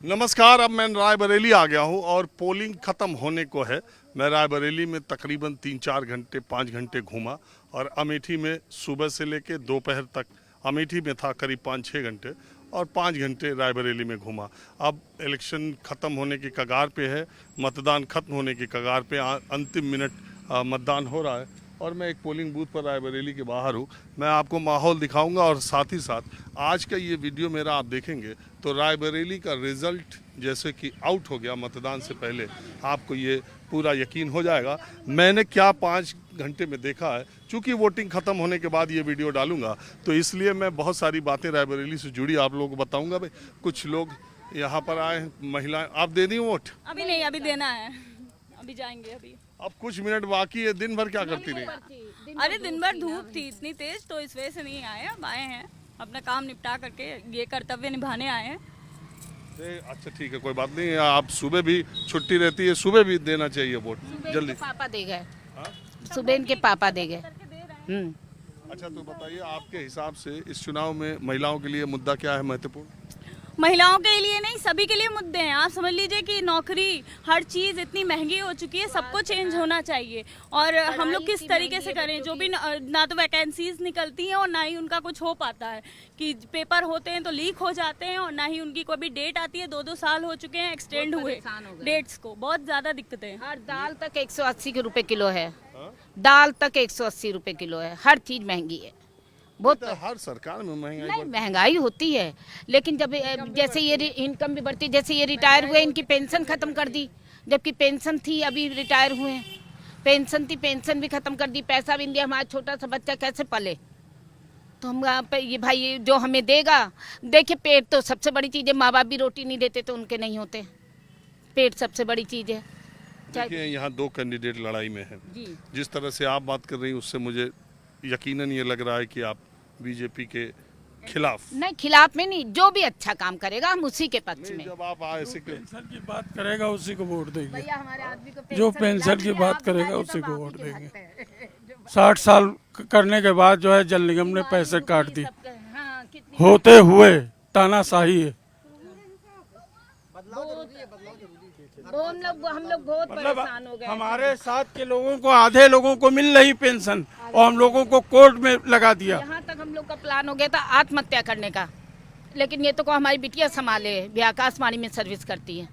नमस्कार। अब मैं रायबरेली आ गया हूं और पोलिंग ख़त्म होने को है। मैं रायबरेली में तकरीबन 3-4 घंटे 5 घंटे घूमा और अमेठी में सुबह से लेकर दोपहर तक अमेठी में था करीब 5-6 घंटे और 5 घंटे रायबरेली में घूमा। अब इलेक्शन ख़त्म होने की कगार पे है, मतदान ख़त्म होने की कगार पे अंतिम मिनट मतदान हो रहा है और मैं एक पोलिंग बूथ पर रायबरेली के बाहर हूँ। मैं आपको माहौल दिखाऊंगा और साथ ही साथ आज का ये वीडियो मेरा आप देखेंगे तो रायबरेली का रिज़ल्ट जैसे कि आउट हो गया मतदान से पहले, आपको ये पूरा यकीन हो जाएगा मैंने क्या 5 घंटे में देखा है। चूँकि वोटिंग ख़त्म होने के बाद ये वीडियो डालूंगा तो इसलिए मैं बहुत सारी बातें रायबरेली से जुड़ी आप लोगों को बताऊँगा। भाई कुछ लोग यहाँ पर आए हैं, महिलाएँ। आप दे दी वोट? अभी नहीं, अभी देना है, अभी जाएंगे। अभी अब कुछ मिनट बाकी है। दिन भर क्या करती रही? अरे दिन भर धूप थी इतनी तेज, तो इस वजह से नहीं आए। अब आए हैं, अपना काम निपटा करके ये कर्तव्य निभाने आए हैं। अच्छा ठीक है, कोई बात नहीं। आप सुबह भी छुट्टी रहती है, सुबह भी देना चाहिए वोट जल्दी। पापा दे गए, सुबह इनके पापा दे गए। अच्छा तो बताइए आपके हिसाब से इस चुनाव में महिलाओं के लिए मुद्दा क्या है महत्वपूर्ण? महिलाओं के लिए नहीं, सभी के लिए मुद्दे हैं। आप समझ लीजिए कि नौकरी, हर चीज़ इतनी महंगी हो चुकी है, सबको चेंज होना चाहिए। और हम लोग किस तरीके से करें, जो भी ना तो वैकेंसीज निकलती हैं और ना ही उनका कुछ हो पाता है। कि पेपर होते हैं तो लीक हो जाते हैं और ना ही उनकी कोई भी डेट आती है। 2-2 साल हो चुके हैं एक्सटेंड हुए डेट्स को। बहुत ज़्यादा दिक्कतें हैं। हर दाल तक 180 रुपए किलो है, दाल तक 180 रुपए किलो है, हर चीज महंगी है। बहुत तो हर सरकार में महंगाई नहीं, महंगाई होती है, लेकिन जब जैसे ये इनकम भी बढ़ती, जैसे ये रिटायर हुए इनकी पेंशन खत्म कर दी। जबकि पेंशन थी, अभी रिटायर हुए पेंशन थी, पेंशन भी खत्म कर दी। पैसा भी नहीं दिया, हमारा छोटा सा बच्चा कैसे पले? तो हम ये भाई जो हमें देगा, देखिए पेट तो सबसे बड़ी चीज़ है। माँ बाप भी रोटी नहीं देते तो उनके नहीं होते। पेट सबसे बड़ी चीज़ है। देखिए यहाँ 2 कैंडिडेट लड़ाई में हैं। जिस तरह से आप बात कर रही हैं उससे मुझे यकीनन ये लग रहा है कि आप बीजेपी के खिलाफ। नहीं, खिलाफ में नहीं, जो भी अच्छा काम करेगा हम उसी के पक्ष में। जब आप आए ऐसे पेंशन की बात करेगा उसी को वोट देंगे। भैया हमारे आदमी को जो पेंशन की बात करेगा उसी को वोट देंगे। 60 साल करने के बाद जो है जल निगम ने पैसे काट दी, होते हुए तानाशाही है। हम लोग बहुत परेशान हो गए। हमारे साथ के लोगों को, आधे लोगों को मिल रही पेंशन और हम लोगों को कोर्ट में लगा दिया। यहाँ तक हम लोग का प्लान हो गया था आत्महत्या करने का, लेकिन ये तो को हमारी बिटिया संभाले भी, आकाशवाणी में सर्विस करती है।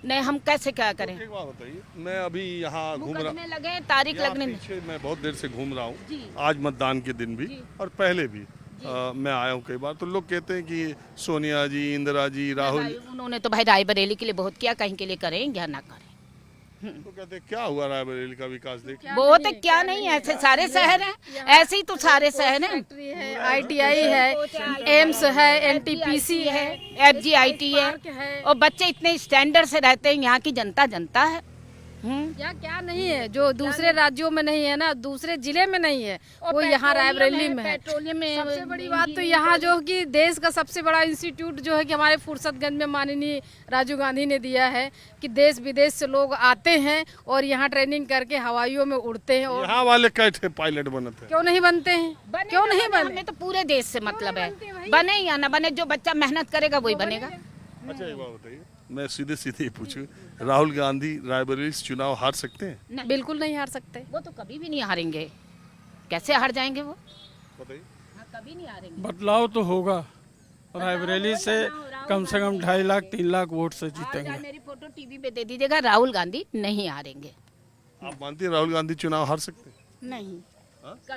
नहीं, हम कैसे क्या करें? एक बात बताइए, मैं अभी यहाँ घूम रहा लगे तारीख लगने में, पीछे मैं बहुत देर से घूम रहा हूँ। आज मतदान के दिन भी और पहले भी मैं आया हूँ कई बार। तो लोग कहते हैं कि सोनिया जी, इंदिरा जी, राहुल, उन्होंने तो भाई रायबरेली के लिए बहुत किया, कहीं के लिए करें या ना करें। तो कहते हैं क्या हुआ रायबरेली का विकास देख? बहुत है, क्या नहीं, ऐसे सारे शहर हैं, ऐसे ही तो सारे शहर हैं। ITI है, एम्स है, NTPC है, FGIT है, और बच्चे इतने स्टैंडर्ड से रहते हैं। यहाँ की जनता जनता है। या क्या नहीं है जो दूसरे राज्यों में नहीं है ना, दूसरे जिले में नहीं है, वो यहाँ रायबरेली में है। पेट्रोलियम में सबसे बड़ी बात तो यहाँ जो कि देश का सबसे बड़ा इंस्टीट्यूट जो है कि हमारे फुर्सतगंज में माननीय राजीव गांधी ने दिया है कि देश विदेश से लोग आते हैं और यहाँ ट्रेनिंग करके हवाइयों में उड़ते हैं। और यहाँ वाले कैसे पायलट बनते हैं? क्यों नहीं बनते हैं? क्यों नहीं बने? हमें तो पूरे देश से मतलब है, बने या ना बने, जो बच्चा मेहनत करेगा वही बनेगा। अच्छा एक बात बताइए, मैं सीधे सीधे पूछूं, राहुल गांधी रायबरेली से चुनाव हार सकते हैं? बिल्कुल नहीं हार सकते। वो तो कभी भी नहीं हारेंगे। कैसे हार जाएंगे वो? बताइए। कभी नहीं हारेंगे। बदलाव तो होगा, रायबरेली से कम 2.5 लाख 3 लाख वोट से जीतेंगे। मेरी फोटो टीवी पे दे दीजिएगा, राहुल गांधी नहीं हारेंगे। आप मानती हैं राहुल गांधी चुनाव हार सकते हैं? नहीं,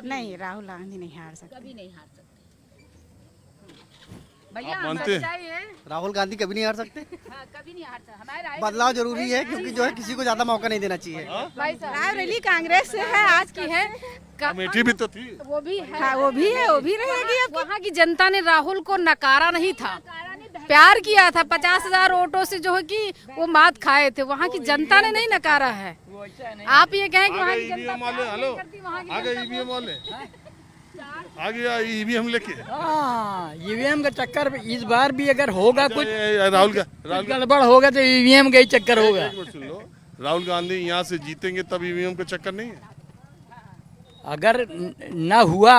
नहीं, राहुल गांधी नहीं हार सकते। कभी नहीं हार सकते। आप मानते हैं? राहुल गांधी कभी नहीं हार सकते। कभी नहीं हार सकते। हमारे बदलाव जरूरी है, क्योंकि जो है किसी को ज्यादा मौका नहीं देना चाहिए। रायबरेली कांग्रेस से है, आज की है। अमेठी भी तो थी। वो भी है, हाँ, वो भी है, वो भी रहेगी। अब वहाँ की जनता ने राहुल को नकारा नहीं था, प्यार किया था। 50,000 वोटों से जो है कि वो मात खाए थे। वहाँ की जनता ने नहीं नकारा है। आप ये कहें कि वहाँ की जनता वाले, हेलो, आगे ईवीएम वाले आ गया, ईवीएम लेके। ईवीएम का चक्कर इस बार भी अगर होगा कुछ राहुल गड़बड़ होगा तो ईवीएम का ही चक्कर होगा। सुन लो, राहुल गांधी यहाँ से जीतेंगे तब ईवीएम का चक्कर नहीं है। अगर न हुआ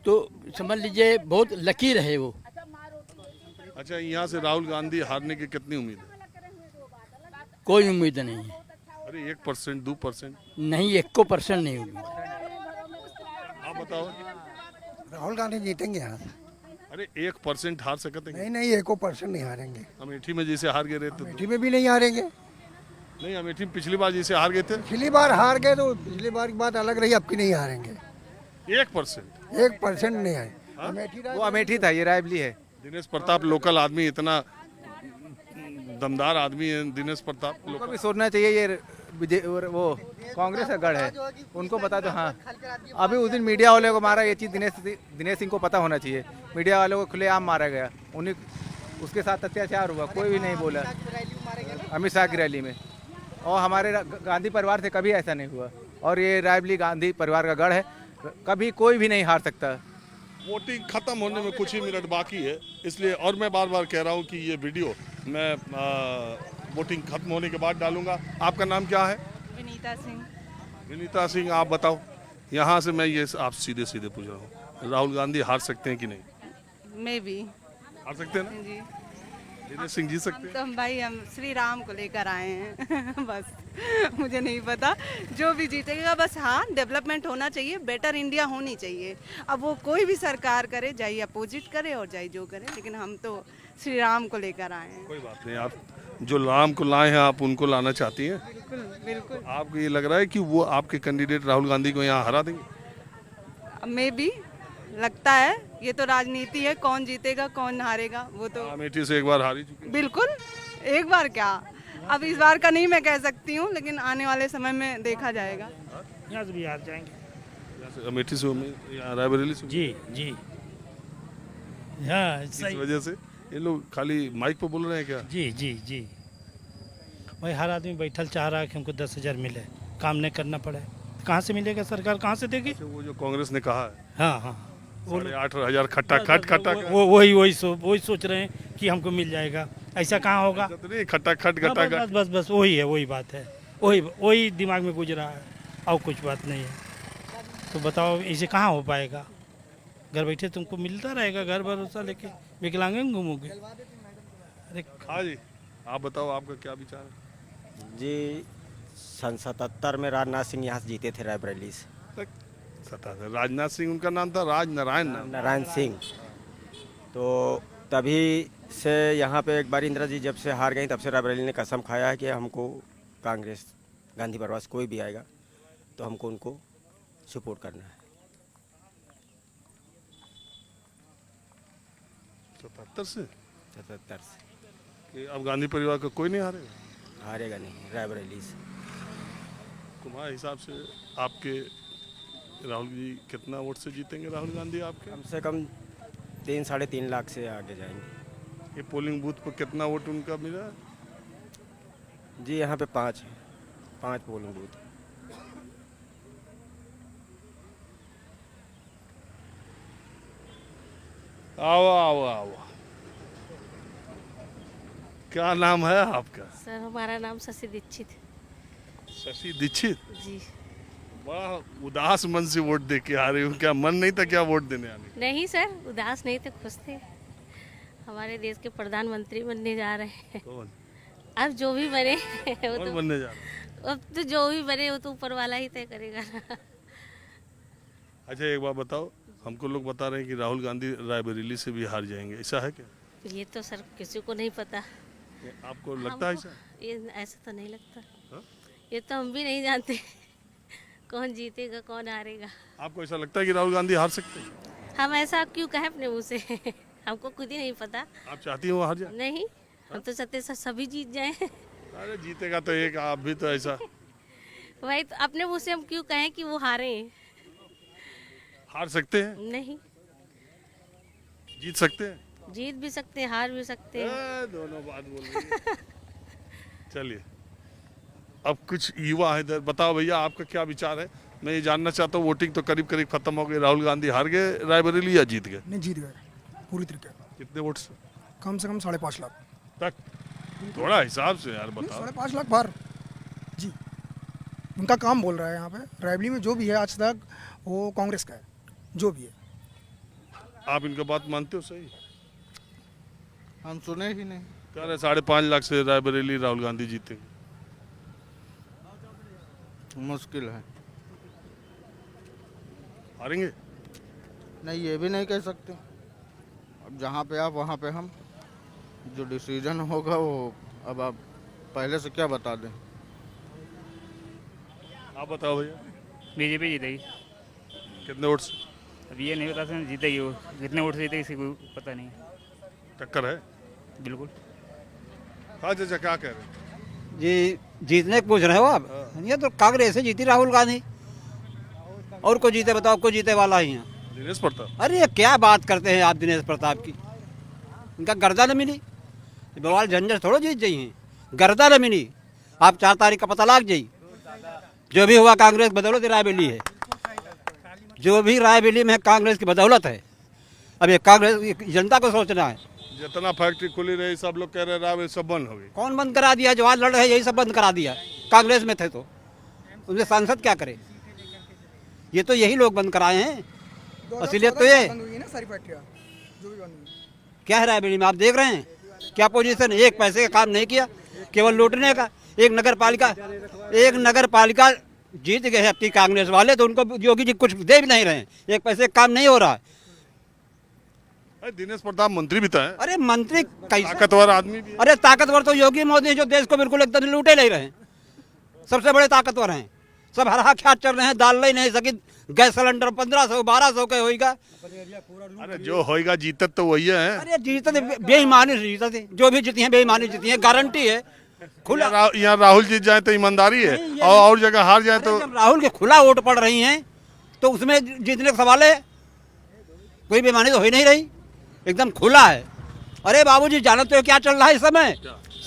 तो समझ लीजिए बहुत लकी रहे वो। अच्छा, यहाँ से राहुल गांधी हारने की कितनी उम्मीद है? कोई उम्मीद नहीं है, अरे 1%, 2%? नहीं 1% नहीं होगी। आप बताओ। राहुल गांधी जीतेंगे यहाँ से। अरे 1% हार सकते हैं? नहीं नहीं 1% नहीं हारेंगे। अमेठी में जैसे हार गए रहे थे अमेठी में भी नहीं हारेंगे। नहीं, अमेठी में पिछली बार जैसे हार गए थे। पिछली बार हार गए तो पिछली बार की बात अलग रही, अब की नहीं हारेंगे। 1%? 1% नहीं आए। वो अमेठी था, ये रायबली है। दिनेश प्रताप लोकल आदमी, इतना दमदार आदमी है दिनेश प्रताप। उनको भी सोचना चाहिए, ये वो कांग्रेस का गढ़ है, उनको बता दो। हाँ, अभी उस दिन मीडिया वाले को मारा, ये चीज़ दिनेश सिंह को पता होना चाहिए। मीडिया वालों को खुलेआम मारा गया, उन्हीं उसके साथ अत्याचार हुआ, कोई भी नहीं बोला अमित शाह की रैली में। और हमारे गांधी परिवार से कभी ऐसा नहीं हुआ, और ये रायबली गांधी परिवार का गढ़ है, कभी कोई भी नहीं हार सकता। वोटिंग खत्म होने में कुछ ही मिनट बाकी है, इसलिए और मैं बार बार कह रहा हूँ कि ये वीडियो मैं वोटिंग खत्म होने के बाद डालूंगा। आपका नाम क्या है? विनीता सिंह। विनीता सिंह, आप बताओ, यहाँ से मैं ये आप सीधे सीधे पूछ रहा हूँ, राहुल गांधी हार सकते हैं कि नहीं? मैं भी हार सकते हैं ना? जी। दिनेश सिंह जीत सकते हैं? तो भाई हम श्री राम को लेकर आए हैं बस मुझे नहीं पता, जो भी जीतेगा बस। हाँ, डेवलपमेंट होना चाहिए, बेटर इंडिया होनी चाहिए। अब वो कोई भी सरकार करे, चाहे अपोजिट करे और चाहे जो करे, लेकिन हम तो श्री राम को लेकर आए हैं। कोई बात नहीं, आप जो राम को लाए हैं आप उनको लाना चाहती हैं? बिल्कुल बिल्कुल। आपको ये लग रहा है कि वो आपके कैंडिडेट राहुल गांधी को यहाँ हरा देंगे? मे भी लगता है, ये तो राजनीति है, कौन जीतेगा कौन हारेगा वो तो। अमेठी से एक बार हारी चुकी हैं। बिल्कुल, एक बार क्या, अब इस बार का नहीं मैं कह सकती हूँ, लेकिन आने वाले समय में देखा जाएगा। यहाँ से भी हार जाएंगे। यहाँ से अमेठी से यहाँ रायबरेली से? जी जी, हाँ इस सही। वजह से ये लोग खाली माइक पर बोल रहे हैं क्या? जी जी जी, भाई हर आदमी बैठल चाह रहा है कि हमको 10,000 मिले, काम नहीं करना पड़े। कहाँ से मिलेगा, सरकार कहाँ से देगी? वो जो कांग्रेस ने कहा है हाँ हाँ, 8,500 खट्टा खट वही सोच रहे हैं कि हमको मिल जाएगा, ऐसा कहाँ होगा? नहीं, खट्टा खट हाँ, खट्टा बस बस बस वही है, वही बात है, वही दिमाग में गुजरा है, और कुछ बात नहीं है। तो बताओ इसे कहाँ हो पाएगा? घर बैठे तुमको मिलता रहेगा, घर भरोसा लेके विकलांग घूमोगे। अरे हाँ जी, आप बताओ, आपका क्या विचार है? जी, सन 77 में राजनाथ सिंह यहाँ से जीते थे रायबरेली से। राजनाथ सिंह उनका नाम था, राज नारायण नाम। नारायण सिंह। तो तभी से यहाँ पे एक बार इंदिरा जी जब से हार गई, तब से रायबरेली ने कसम खाया है कि हमको कांग्रेस गांधी परिवार से कोई भी आएगा तो हमको उनको सपोर्ट करना है। 77 से? 77 से। कि अब गांधी परिवार का कोई नहीं हारेगा? हारेगा नहीं रायबरेली से। तुम्हारे हिसाब से आपके राहुल जी कितना वोट से जीतेंगे राहुल गांधी आपके? कम से कम 3-3.5 लाख से आगे जाएंगे। ये पोलिंग बूथ पर कितना वोट उनका मिला? जी यहाँ पे 5 है, 5 पोलिंग बूथ। आओ आओ आओ, क्या नाम है आपका? सर हमारा नाम शशि दीक्षित। शशि दीक्षित जी। बड़ा उदास मन से वोट दे के आ रही हूँ, क्या मन नहीं था क्या वोट देने आने? नहीं सर, उदास नहीं थे, खुश थे। हमारे देश के प्रधानमंत्री बनने जा रहे हैं। कौन? अब जो भी बने वो कौन तो बनने जा रहा है? अब तो जो भी बने वो तो ऊपर वाला ही तय करेगा। अच्छा एक बात बताओ, हमको लोग बता रहे हैं कि राहुल गांधी रायबरेली से भी हार जाएंगे, ऐसा है क्या? ये तो सर किसी को नहीं पता। आपको लगता है ऐसा? ये ऐसा तो नहीं लगता। हा? ये तो हम भी नहीं जानते कौन जीतेगा कौन हारेगा। आपको ऐसा लगता है कि राहुल गांधी हार सकते हैं? हम ऐसा क्यों कहें अपने मुँह से हमको खुद ही नहीं पता। आप चाहती हैं वो हार जाए? नहीं, हम तो चाहते सभी जीत जाएं। अरे जीतेगा तो एक, आप भी तो ऐसा। भाई तो अपने मुँह से हम क्यों कहें कि वो हारे? हार सकते हैं? नहीं, जीत सकते हैं? जीत भी सकते हैं, हार भी सकते हैं। दोनों बात बोल रही है। चलिए, अब कुछ युवा है इधर, बताओ भैया आपका क्या विचार है? मैं ये जानना चाहता हूँ, वोटिंग तो करीब करीब खत्म हो गई, राहुल गांधी हार गए रायबरेली या जीत गए? नहीं, जीत गए पूरी तरीके। कितने वोट से? कम से कम 5.5 लाख तक। थोड़ा हिसाब से यार बताओ। 5.5 लाख बार जी। उनका काम बोल रहा है यहाँ पे रायबरेली में, जो भी है आज तक वो कांग्रेस का है, जो भी है। आप इनका बात मानते हो? सही हम सुने ही नहीं। कह रहे 5.5 लाख से रायबरेली राहुल गांधी जीते। मुश्किल है, हारेंगे। नहीं ये भी नहीं कह सकते। अब जहाँ पे आप वहाँ पे हम, जो डिसीजन होगा वो अब आप पहले से क्या बता दें। आप बताओ भैया। बीजेपी जीतेगी। कितने वोट से? अब ये नहीं बता सकते जीतेगी वो, कितने वोट से जीतेगी किसी को पता नहीं। टक्कर है बिल्कुल। हाँ चाचा क्या कह रहे हैं? जी जीतने को पूछ रहे हो आप? ये तो कांग्रेस से जीती राहुल गांधी, और को जीते बताओ, को जीते वाला ही है दिनेश प्रताप। अरे ये क्या बात करते हैं आप दिनेश प्रताप की, इनका गर्दा न मिली, बवाल झंझट थोड़ा जीत जाइए, गर्दा न मिली। आप 4 तारीख का पता लाग जाइए। जो भी हुआ कांग्रेस बदौलत रायबरेली है, जो भी रायबरेली में कांग्रेस की बदौलत है। अब ये कांग्रेस जनता को सोचना है। जितना फैक्ट्री खुली रही सब लोग कह रहे राव सब बंद हो गई। कौन बंद करा दिया? जो आज लड़ रहे यही सब बंद करा दिया। कांग्रेस में थे तो उनके सांसद क्या करे? ये तो यही लोग बंद कराए हैं। असलियत तो ये सारी फैक्ट्रियाँ जो भी बंद हुई। क्या है रायबरेली में आप देख रहे हैं क्या पोजीशन? एक पैसे का काम नहीं किया, केवल लूटने का। एक नगर पालिका जीत गए अपनी कांग्रेस वाले, तो उनको योगी जी कुछ दे भी नहीं रहे हैं। एक पैसे का काम नहीं हो रहा है। दिनेश प्रताप मंत्री भी था। अरे मंत्री कैसा ताकतवर आदमी भी है। अरे ताकतवर तो योगी मोदी है, जो देश को बिल्कुल एकदम लूटे नहीं रहे हैं। सबसे बड़े ताकतवर हैं। सब हरा ख्यात चल रहे हैं, डाल ही नहीं सकी। गैस सिलेंडर 1500-1200 के होगा। अरे जो होएगा जीतत तो वही है। अरे जीतते बेईमानी से जीतते, जो भी जीती है बेईमानी जीती है, गारंटी है। खुला यहाँ राहुल जीत जाए तो ईमानदारी है, और जगह हार जाए तो। जब राहुल के खुला वोट पड़ रही हैं तो उसमें जीतने का सवाल है। कोई बेईमानी तो हो ही नहीं रही, एकदम खुला है। अरे बाबूजी जानते हो क्या चल रहा है इस समय?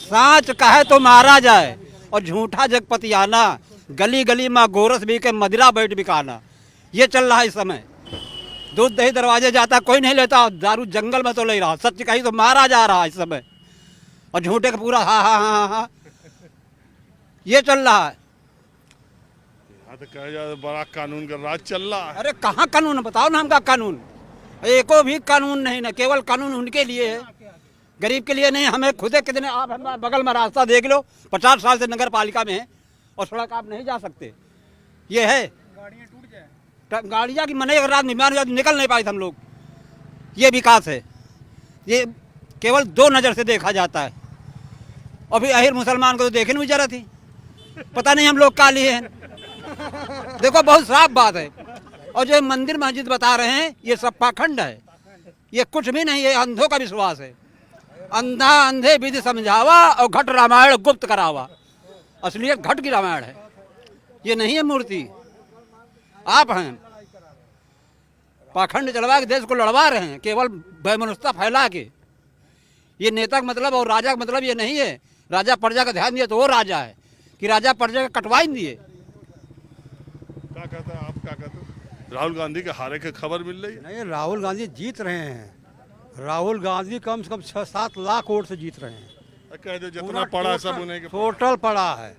सांच कहे तो मारा जाए और झूठा जगपतियाना, गली गली में गोरस भी के मदिरा बैठ बिकाना, ये चल रहा है इस समय। दूध दही दरवाजे जाता कोई नहीं लेता, दारू जंगल में तो ले रहा। सच कही तो मारा जा रहा है इस समय, और झूठे का पूरा हा हा हा हा ये चल रहा है। तो कहा जाए बड़ा कानून का राज चल रहा है। अरे कहाँ कानून? बताओ ना हमका कानून। एको भी कानून नहीं ना, केवल कानून उनके लिए है, गरीब के लिए नहीं। हमें खुदे कितने, आप हमारे बगल में रास्ता देख लो, 50 साल से नगर पालिका में है और सड़क आप नहीं जा सकते। ये है गाड़ियाँ की मने अगर रात में निकल नहीं पाए हम लोग। ये विकास है, ये केवल 2 नज़र से देखा जाता है। अभी अहिर मुसलमान को तो देखने में जरा थी, पता नहीं हम लोग का लिए हैं। देखो बहुत साफ बात है। और जो मंदिर मस्जिद बता रहे हैं ये सब पाखंड है, ये कुछ भी नहीं है, अंधों का विश्वास है। अंधा अंधे विधि समझावा और घट रामायण गुप्त करावा। असलियत घट की रामायण है, ये नहीं है मूर्ति। आप हैं पाखंड चलवा के देश को लड़वा रहे हैं, केवल वैमनस्यता फैला के। ये नेता का मतलब और राजा का मतलब ये नहीं है। राजा प्रजा का ध्यान दिए तो वो राजा है, कि राजा प्रजा का कटवा ही दिए। क्या कहते हैं आप? क्या कहते हैं? राहुल गांधी के हारे की खबर मिल रही है? नहीं, राहुल गांधी जीत रहे हैं। राहुल गांधी कम से कम 6-7 लाख वोट से जीत रहे हैं। कह दो जितना पड़ा सब उन्हें के टोटल पड़ा है,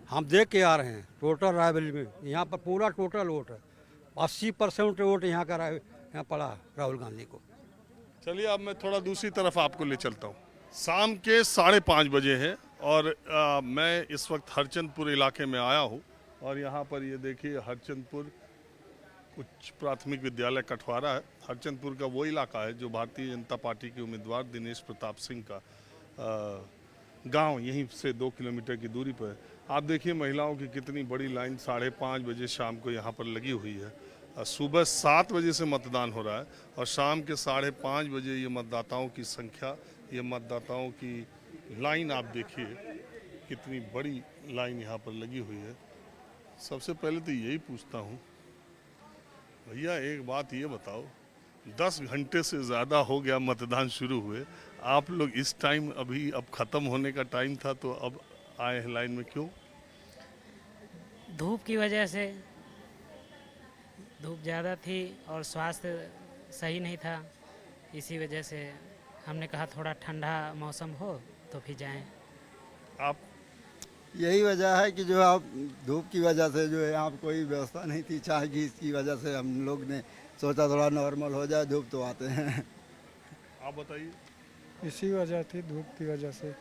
हम देख के आ रहे हैं। टोटल रायबरेली में यहाँ पर पूरा टोटल वोट है, 80% वोट यहाँ का यहाँ पड़ा राहुल गांधी को। चलिए अब मैं थोड़ा दूसरी तरफ आपको ले चलता हूँ। शाम के 5:30 बजे है और मैं इस वक्त हरचंदपुर इलाके में आया हूँ। और यहाँ पर ये देखिए हरचंदपुर उच्च प्राथमिक विद्यालय कठवारा है। हरचंदपुर का वो इलाका है जो भारतीय जनता पार्टी के उम्मीदवार दिनेश प्रताप सिंह का गांव यहीं से 2 किलोमीटर की दूरी पर है। आप देखिए महिलाओं की कितनी बड़ी लाइन 5:30 बजे शाम को यहाँ पर लगी हुई है। सुबह 7 बजे से मतदान हो रहा है और शाम के 5:30 बजे ये मतदाताओं की संख्या, ये मतदाताओं की लाइन आप देखिए कितनी बड़ी लाइन यहाँ पर लगी हुई है। सबसे पहले तो यही पूछता हूँ भैया, एक बात ये बताओ, 10 घंटे से ज़्यादा हो गया मतदान शुरू हुए, आप लोग इस टाइम अभी अब ख़त्म होने का टाइम था तो अब आए हैं लाइन में, क्यों? धूप की वजह से, धूप ज़्यादा थी और स्वास्थ्य सही नहीं था, इसी वजह से हमने कहा थोड़ा ठंडा मौसम हो तो फिर जाएं। आप? यही वजह है कि जो आप धूप की वजह से जो है यहाँ कोई व्यवस्था नहीं थी चाय की, इसकी वजह से हम लोग ने सोचा थोड़ा नॉर्मल हो जाए, धूप तो आते हैं। आप बताइए। इसी वजह थी, धूप की वजह से।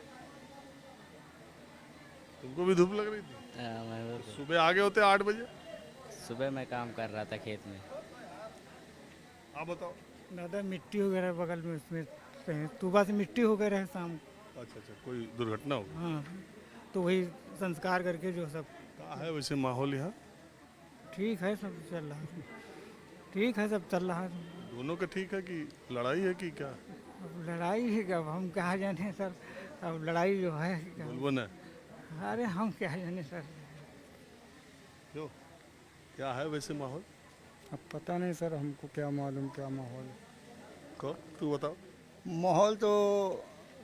तुमको भी धूप लग रही थी? सुबह आ गए होते 8 बजे? सुबह मैं काम कर रहा था खेत में। आप बताओ। दादा मिट्टी वगैरह बगल में उसमें सुबह से मिट्टी हो गए रहे शाम। अच्छा, कोई दुर्घटना हो? हाँ, तो वही संस्कार करके जो सब। क्या है वैसे माहौल यहाँ? ठीक है, सब चल रहा है, ठीक है, सब चल रहा है। दोनों का ठीक है कि लड़ाई है कि क्या? अब लड़ाई है क्या, हम क्या जाने सर, अब लड़ाई जो है बोलबो ना। अरे हम क्या जाने सर। क्यों, क्या है वैसे माहौल? अब पता नहीं सर, हमको क्या मालूम क्या माहौल। को तू बताओ। माहौल तो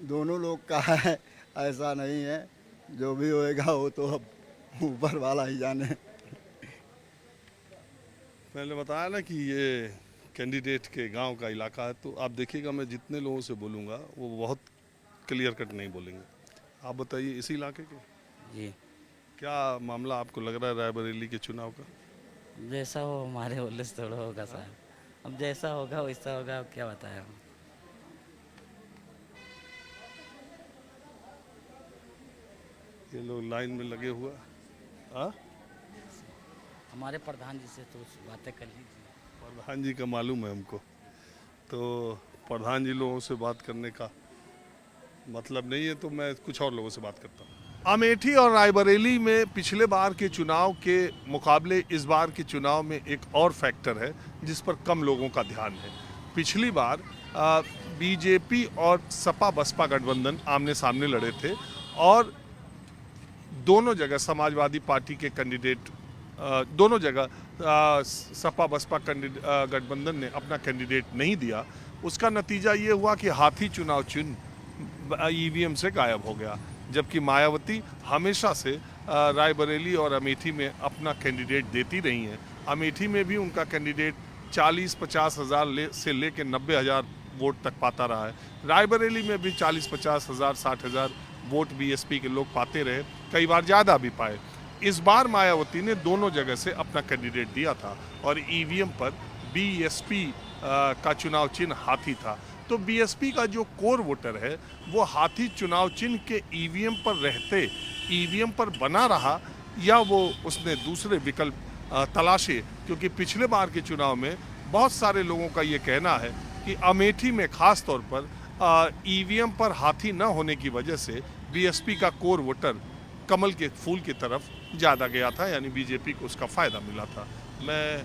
दोनों लोग का है, ऐसा नहीं है, जो भी होएगा वो तो अब ऊपर वाला ही जाने। मैंने बताया ना कि ये कैंडिडेट के गांव का इलाका है, तो आप देखिएगा मैं जितने लोगों से बोलूँगा वो बहुत क्लियर कट नहीं बोलेंगे। आप बताइए इसी इलाके के? जी। क्या मामला आपको लग रहा है रायबरेली के चुनाव का? जैसा हो हमारे बोले से थोड़ा होगा साहब, अब जैसा होगा वैसा होगा, अब क्या बताएं हम। ये लोग लाइन में लगे हुआ। हाँ, हमारे प्रधान जी से तो बातें कर लीजिए। प्रधान जी का मालूम है हमको, तो प्रधान जी लोगों से बात करने का मतलब नहीं है, तो मैं कुछ और लोगों से बात करता हूँ। अमेठी और रायबरेली में पिछले बार के चुनाव के मुकाबले इस बार के चुनाव में एक और फैक्टर है जिस पर कम लोगों का ध्यान है। पिछली बार बीजेपी और सपा बसपा गठबंधन आमने सामने लड़े थे और दोनों जगह समाजवादी पार्टी के कैंडिडेट, दोनों जगह सपा बसपा गठबंधन ने अपना कैंडिडेट नहीं दिया। उसका नतीजा ये हुआ कि हाथी चुनाव चिन्ह ईवीएम से गायब हो गया, जबकि मायावती हमेशा से रायबरेली और अमेठी में अपना कैंडिडेट देती रही हैं। अमेठी में भी उनका कैंडिडेट 40-50 हज़ार से लेकर 90 हज़ार वोट तक पाता रहा है। रायबरेली में भी 40-50 हज़ार 60 हज़ार वोट बीएसपी के लोग पाते रहे, कई बार ज़्यादा भी पाए। इस बार मायावती ने दोनों जगह से अपना कैंडिडेट दिया था और ईवीएम पर बीएसपी का चुनाव चिन्ह हाथी था। तो बीएसपी का जो कोर वोटर है वो हाथी चुनाव चिन्ह के ईवीएम पर रहते ईवीएम पर बना रहा या वो उसने दूसरे विकल्प तलाशे, क्योंकि पिछले बार के चुनाव में बहुत सारे लोगों का ये कहना है कि अमेठी में खास तौर पर ईवीएम पर हाथी न होने की वजह से बीएसपी का कोर वोटर कमल के फूल की तरफ ज़्यादा गया था, यानी बीजेपी को उसका फ़ायदा मिला था। मैं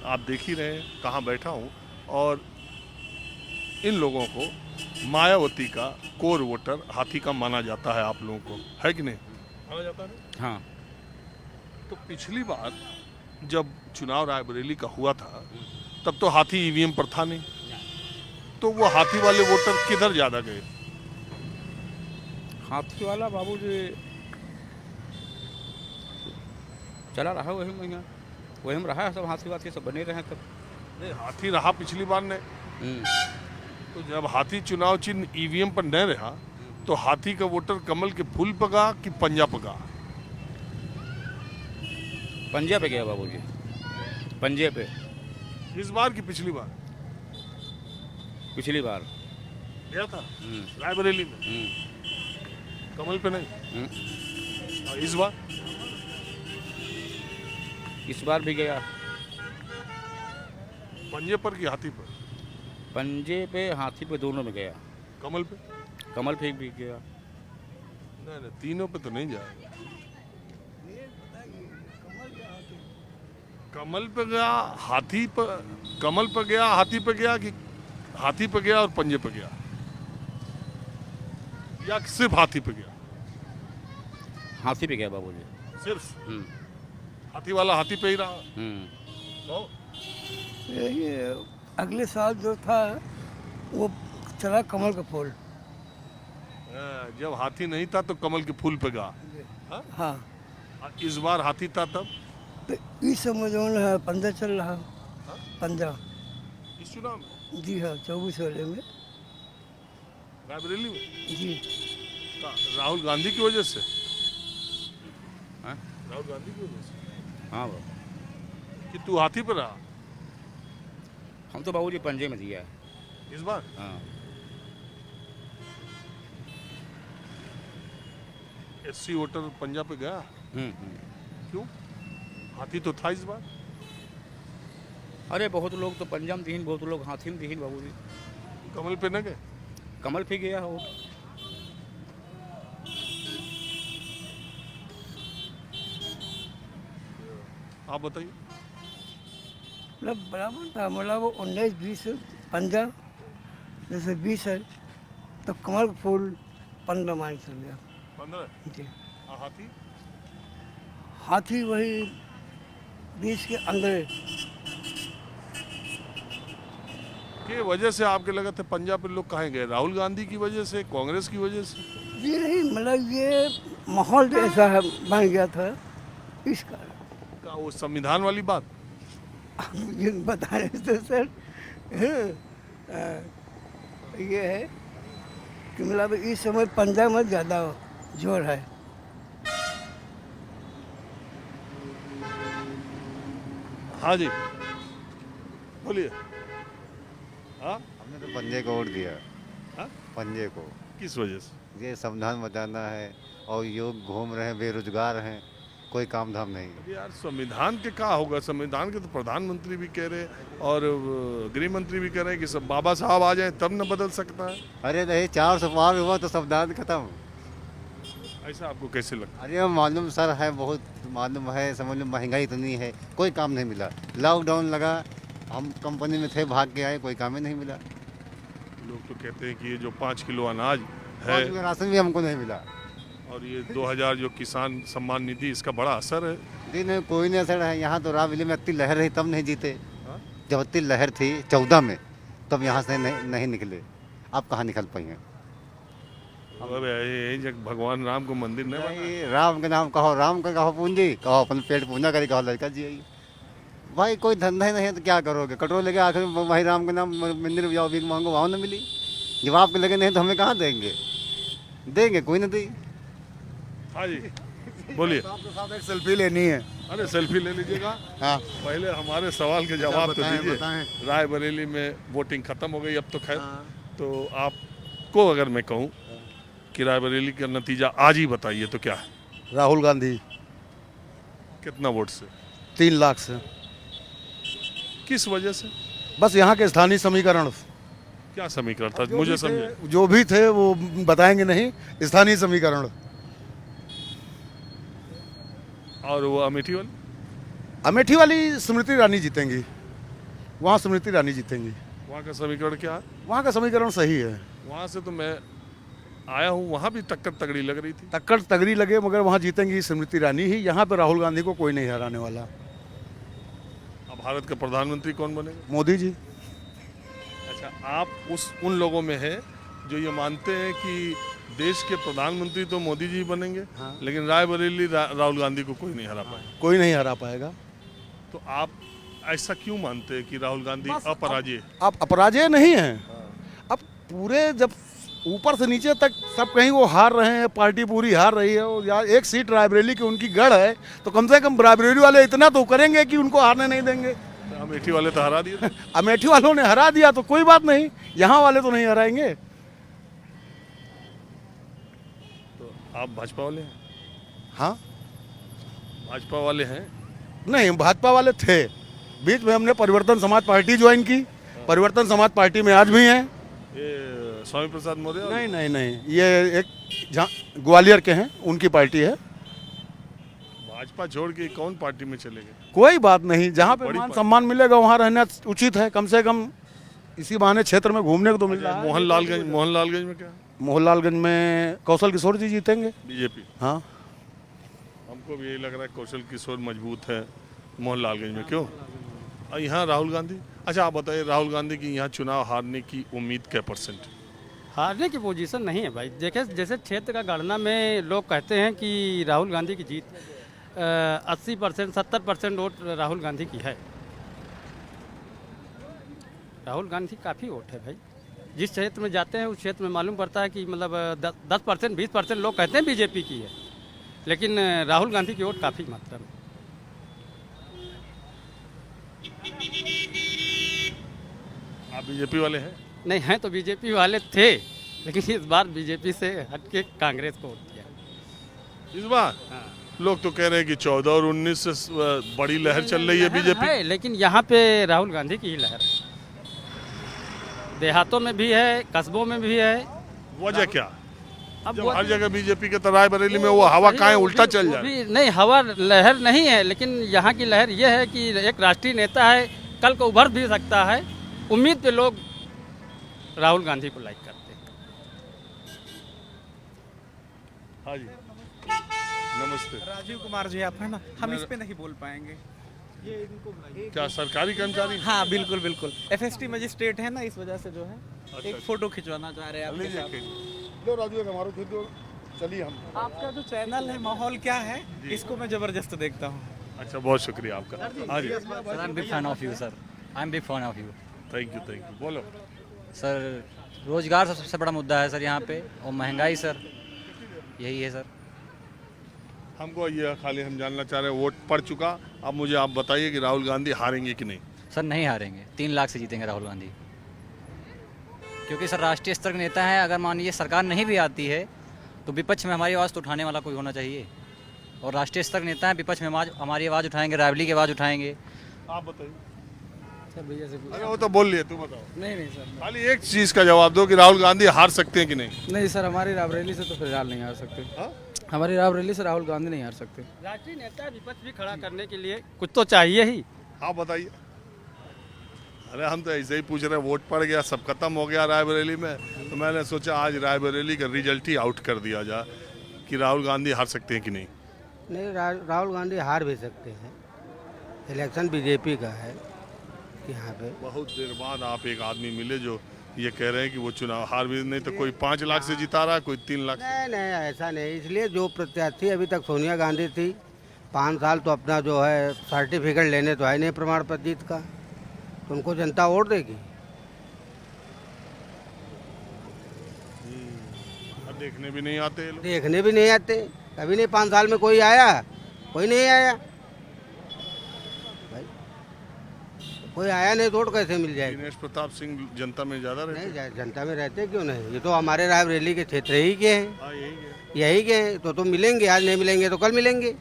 आप देख ही रहे हैं कहाँ बैठा हूँ और इन लोगों को मायावती का कोर वोटर हाथी का माना जाता है। आप लोगों को है कि नहीं माना जाता है? हाँ। तो पिछली बार जब चुनाव रायबरेली का हुआ था तब तो हाथी ईवीएम पर था नहीं, तो वो हाथी वाले वोटर किधर ज़्यादा गए? हाथी वाला बाबूजी चला रहा वही में, वही में रहा है, सब हाथी वाथी सब बने रहे तब। नहीं, हाथी रहा पिछली बार ने, तो जब हाथी चुनाव चिन्ह ईवीएम पर न रहा तो हाथी का वोटर कमल के फूल पर गया कि पंजा पर गया? पंजे पे गया बाबूजी, पंजे पे। इस बार की पिछली बार? पिछली बार गया था रायबरेली में, कमल पे नहीं। इस बार? इस बार भी गया पंजे पर कि हाथी पर? पंजे पे हाथी पे दोनों में गया। कमल पे? कमल पे भी गया। नहीं, तीनों पे तो नहीं जाएगा। कमल पे गया, हाथी पर, कमल पे गया, हाथी पे गया कि हाथी पे गया और पंजे पे गया, या सिर्फ हाथी पे गया? हाथी पे गया बाबूजी, सिर्फ हाथी वाला हाथी पे ही रहा। तो ये अगले साल जो था वो चला कमल का फूल। जब हाथी नहीं था तो कमल के फूल पे गया। हाँ, इस बार हाथी था तब तो इस समय जो है 15 चल रहा, 15 इस चुनाव में। जी हाँ, 24 वाले में रायबरेली में जी। राहुल गांधी की वजह से? राहुल गांधी की वजह से? हाँ बाबू। कि तू हाथी पर रहा? हम तो बाबूजी पंजे में दिया है इस बार। हाँ। एससी वोटर पंजाब पे गया? क्यों? हाथी तो था इस बार। अरे बहुत लोग तो पंजाब दीन, बहुत लोग हाथी में दीन बाबू जी। कमल पे न गए? कमल पे गया हो। आप बताइए। मतलब बराबर था, मतलब 19, 20, 15, जैसे 20 है तो कमल फूल 15 मान चल गया। 15 जी। हाथी? हाथी वही 20 के अंदर। के वजह से आपके लगा था पंजाब पे लोग कहाँ गए? राहुल गांधी की वजह से, कांग्रेस की वजह से? ये नहीं, मतलब ये माहौल ऐसा है, बन गया था इस कारण। का वो संविधान वाली बात? मुझे बता रहे थे सर, ये है कि मतलब इस समय पंजाब में ज़्यादा जोर है। हाँ जी बोलिए। हाँ, हमने तो पंजे को वोट दिया। हाँ? पंजे को। किस वजह से? ये संविधान बचाना है और योग घूम रहे हैं, बेरोजगार हैं, कोई काम धाम नहीं। अरे यार संविधान के क्या होगा? संविधान के तो प्रधानमंत्री भी कह रहे और गृह मंत्री भी कह रहे हैं कि सब बाबा साहब आ जाए तब न बदल सकता है। अरे नहीं, 400 पार हुआ तो संविधान खत्म। ऐसा आपको कैसे लगता है? अरे मालूम सर है, बहुत मालूम है, समझ लो महंगाई इतनी है, कोई काम नहीं मिला। लॉकडाउन लगा, हम कंपनी में थे, भाग के आए, कोई काम ही नहीं मिला। लोग तो कहते हैं कि ये जो 5 किलो अनाज है, 5 किलो राशन भी हमको नहीं मिला। और ये 2000 जो किसान सम्मान निधि, इसका बड़ा असर है। जी नहीं, कोई नहीं असर है। यहाँ तो रावली में इतनी लहर रही तब नहीं जीते। जब इतनी लहर थी 14 में, तब यहाँ से नहीं निकले। आप कहाँ निकल पाई हैं? अब यही जब भगवान राम को मंदिर नहीं बना। राम के नाम कहो, राम का कहो पूंजी, कहो अपन पेट पूजा करे, कहो लड़का जी। भाई कोई धंधा ही नहीं है तो क्या करोगे? कटोरे लेके आखिर वही राम के नाम मंदिर में जाओ, भीख मांगो, वहाँ न मिली। जब आपके लगे नहीं तो हमें कहाँ देंगे? देंगे कोई नहीं दी। हाँ जी बोलिए। साहब एक सेल्फी लेनी है। अरे सेल्फी ले लीजिएगा। हाँ, पहले हमारे सवाल के जवाब तो दीजिए। बताएं। रायबरेली में वोटिंग खत्म हो गई अब तो खैर। तो आपको अगर मैं कहूँ कि रायबरेली का नतीजा आज ही बताइए तो क्या है? राहुल गांधी। कितना वोट से? 3 लाख से। किस वजह से? बस यहाँ के स्थानीय समीकरण। क्या समीकरण था मुझे समझे? जो भी थे वो बताएंगे नहीं, स्थानीय समीकरण। और वो अमेठी वाली? अमेठी वाली स्मृति ईरानी जीतेंगी। वहाँ स्मृति ईरानी जीतेंगी। वहाँ का समीकरण क्या है? वहाँ का समीकरण सही है। वहाँ से तो मैं आया हूँ, वहाँ भी टक्कर तगड़ी लग रही थी। टक्कर तगड़ी लगे, मगर वहाँ जीतेंगी स्मृति ईरानी ही। यहाँ पे राहुल गांधी को कोई नहीं हराने वाला। अब भारत का प्रधानमंत्री कौन बनेगा? मोदी जी। अच्छा, आप उन लोगों में है जो ये मानते हैं कि देश के प्रधानमंत्री तो मोदी जी बनेंगे, हाँ। लेकिन रायबरेली राहुल गांधी को कोई नहीं हरा पाएगा। कोई नहीं हरा पाएगा। तो आप ऐसा क्यों मानते हैं कि राहुल गांधी अपराजय? आप अपराजय नहीं हैं। अब पूरे जब ऊपर से नीचे तक सब कहीं वो हार रहे हैं, पार्टी पूरी हार रही है, और यार एक सीट रायबरेली की उनकी गढ़ है, तो कम से कम रायबरेली वाले इतना तो करेंगे कि उनको हारने नहीं देंगे। अमेठी वाले तो हरा दिए। अमेठी वालों ने हरा दिया तो कोई बात नहीं, यहाँ वाले तो नहीं हराएंगे। तो आप भाजपा वाले हैं? हाँ, भाजपा वाले हैं? नहीं, भाजपा वाले थे। बीच में हमने परिवर्तन समाज पार्टी ज्वाइन की। परिवर्तन समाज पार्टी में आज भी हैं। ये स्वामी प्रसाद मौर्य? नहीं नहीं नहीं, ये एक ग्वालियर के हैं, उनकी पार्टी है। भाजपा छोड़ के कौन पार्टी में चले गए? कोई बात नहीं, जहाँ पे मान सम्मान मिलेगा वहाँ रहना उचित है। कम से कम इसी बहाने क्षेत्र में घूमने को तो मिल रहा है। मोहनलालगंज में क्या? मोहनलालगंज में कौशल किशोर जी जीतेंगे। बीजेपी? हाँ, हमको भी यही लग रहा है, कौशल किशोर मजबूत है मोहनलालगंज में। क्यों? और यहाँ राहुल गांधी? अच्छा आप बताइए, राहुल गांधी की यहाँ चुनाव हारने की उम्मीद क्या %? हारने की पोजीशन नहीं है भाई। देखिए, जैसे क्षेत्र का गणना में लोग कहते हैं कि राहुल गांधी की जीत 80% 70% वोट राहुल गांधी की है। राहुल गांधी काफ़ी वोट है भाई। जिस क्षेत्र में जाते हैं उस क्षेत्र में मालूम पड़ता है कि मतलब 10% 20% लोग कहते हैं बीजेपी की है, लेकिन राहुल गांधी की वोट काफ़ी मात्रा में। आप बीजेपी वाले हैं? नहीं हैं तो बीजेपी वाले थे, लेकिन इस बार बीजेपी से हट के कांग्रेस को वोट दिया। इस बार लोग तो कह रहे हैं कि 14 और 19 से बड़ी लहर चल रही है बीजेपी है, लेकिन यहाँ पे राहुल गांधी की ही लहर है। देहातों में भी है, कस्बों में भी है। वजह क्या? अब जब हर जगह बीजेपी के रायबरेली में वो हवा काहे उल्टा चल जाए? नहीं, हवा लहर नहीं है, लेकिन यहाँ की लहर ये है कि एक राष्ट्रीय नेता है, कल को उभर भी सकता है। उम्मीद पे लोग राहुल गांधी को लाइक करते हैं। हाँ जी, नमस्ते। राजीव कुमार जी आप है ना, हम इस पे नहीं बोल पाएंगे। क्या सरकारी कर्मचारी? हाँ बिल्कुल बिल्कुल, एफएसटी मजिस्ट्रेट है ना, इस वजह से जो है एक फोटो खिंचवाना चाह रहे हैं आपके साथ। लो राजू हमारे खुद दो, चलिए हम। आपका जो चैनल है माहौल क्या है, इसको मैं जबरदस्त देखता हूँ। अच्छा, बहुत शुक्रिया आपका। हाँ जी sir, I am big fan of you sir, I am big fan of you. Thank you बोलो सर। रोजगार सबसे बड़ा मुद्दा है सर यहाँ पे, और महंगाई सर, यही है सर। हमको ये खाली हम जानना चाह रहे हैं, वोट पड़ चुका, अब मुझे आप बताइए कि राहुल गांधी हारेंगे कि नहीं? सर नहीं हारेंगे, 3 लाख से जीतेंगे राहुल गांधी, क्योंकि सर राष्ट्रीय स्तर के नेता हैं। अगर मान लीजिए सरकार नहीं भी आती है तो विपक्ष में हमारी आवाज़ तो उठाने वाला कोई होना चाहिए, और राष्ट्रीय स्तर के नेता हैं, विपक्ष में हमारी आवाज़ उठाएंगे, रायबरेली की आवाज़ उठाएंगे। आप बताइए सर। भैया से अरे वो तो बोल लिए, तू बताओ। नहीं सर, खाली एक चीज़ का जवाब दो कि राहुल गांधी हार सकते हैं कि नहीं? नहीं सर, हमारी रायबरेली से तो फिलहाल नहीं हार सकते। हमारी रायबरेली से राहुल गांधी नहीं हार सकते। राष्ट्रीय नेता विपक्ष भी खड़ा करने के लिए कुछ तो चाहिए ही। आप बताइए। अरे हम तो ऐसे ही पूछ रहे हैं, वोट पड़ गया, सब खत्म हो गया रायबरेली में, तो मैंने सोचा आज रायबरेली का रिजल्ट ही आउट कर दिया जाए कि राहुल गांधी हार सकते हैं कि नहीं। नहीं, राहुल गांधी हार भी सकते हैं। इलेक्शन बीजेपी का है यहाँ पे। बहुत देर बाद आप एक आदमी मिले जो ये कह रहे हैं कि वो चुनाव हार भी नहीं, तो कोई 5 लाख से जिता रहा है, कोई 3 लाख। नहीं ऐसा नहीं, इसलिए जो प्रत्याशी अभी तक सोनिया गांधी थी 5 साल, तो अपना जो है सर्टिफिकेट लेने तो है नहीं प्रमाण पत्र जीत का, तो उनको जनता वोट देगी। देखने भी नहीं आते लोग। देखने भी नहीं आते, कभी नहीं। 5 साल में कोई आया? कोई नहीं आया भाई, कोई आया नहीं, वोट कैसे मिल जाएगी? दिनेश प्रताप सिंह जनता में ज़्यादा रहते? नहीं, जनता में रहते क्यों नहीं, ये तो हमारे रायबरेली के क्षेत्र ही के हैं। हाँ, यही के हैं, तो मिलेंगे, आज नहीं मिलेंगे तो कल मिलेंगे,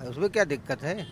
उसमें क्या दिक्कत है?